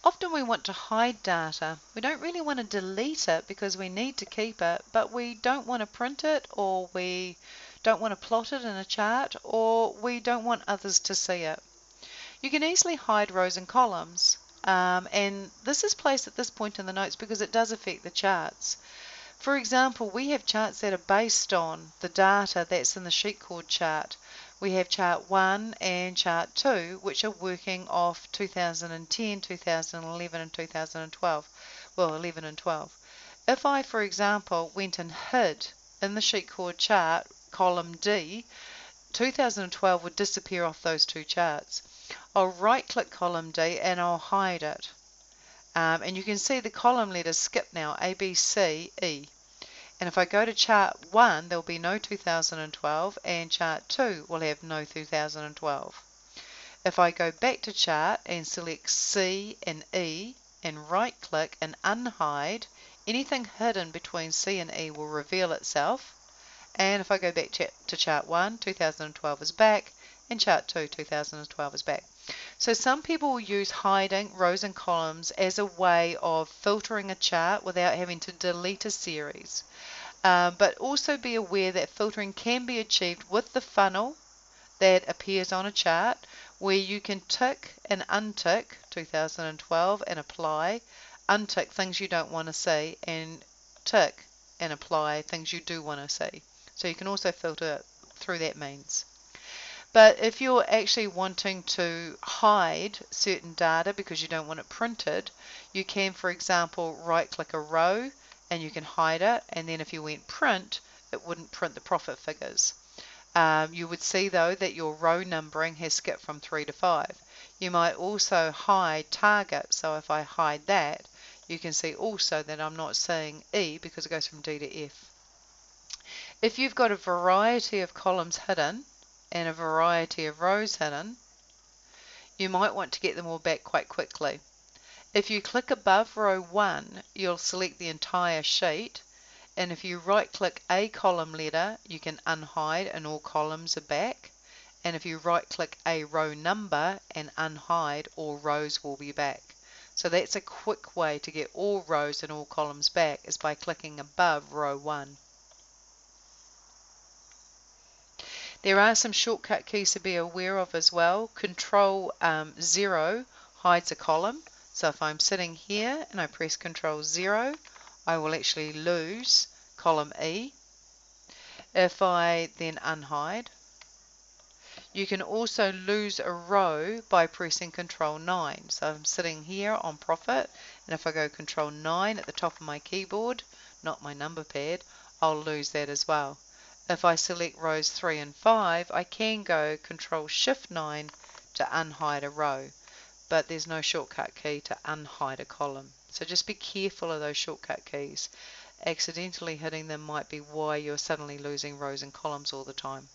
Often we want to hide data. We don't really want to delete it because we need to keep it, but we don't want to print it, or we don't want to plot it in a chart, or we don't want others to see it. You can easily hide rows and columns, and this is placed at this point in the notes because it does affect the charts. For example, we have charts that are based on the data that's in the sheet cord chart. We have chart 1 and chart 2, which are working off 2010, 2011 and 2012. Well, 11 and 12. If I, for example, went and hid in the sheet cord chart column D, 2012 would disappear off those two charts. I'll right click column D and I'll hide it. And you can see the column letters skip now, A, B, C, E. And if I go to chart 1, there will be no 2012, and chart 2 will have no 2012. If I go back to chart and select C and E and right click and unhide, anything hidden between C and E will reveal itself. And if I go back to chart 1, 2012 is back, and chart 2, 2012 is back. So some people will use hiding rows and columns as a way of filtering a chart without having to delete a series. But also be aware that filtering can be achieved with the funnel that appears on a chart, where you can tick and untick 2012 and apply, untick things you don't want to see, and tick and apply things you do want to see. So you can also filter through that means. But if you're actually wanting to hide certain data because you don't want it printed, you can, for example, right click a row and you can hide it, and then if you went print, it wouldn't print the profit figures. You would see though that your row numbering has skipped from 3 to 5. You might also hide target, so if I hide that, you can see also that I'm not seeing E because it goes from D to F. If you've got a variety of columns hidden and a variety of rows hidden, you might want to get them all back quite quickly. If you click above row 1, you'll select the entire sheet, and if you right click a column letter, you can unhide and all columns are back. And if you right click a row number and unhide, all rows will be back. So that's a quick way to get all rows and all columns back, is by clicking above row 1. There are some shortcut keys to be aware of as well. Control 0 hides a column. So if I'm sitting here and I press Control 0, I will actually lose column E. If I then unhide, you can also lose a row by pressing Control 9. So I'm sitting here on profit, and if I go Control 9 at the top of my keyboard, not my number pad, I'll lose that as well. If I select rows 3 and 5, I can go Control Shift 9 to unhide a row, but there's no shortcut key to unhide a column. So just be careful of those shortcut keys. Accidentally hitting them might be why you're suddenly losing rows and columns all the time.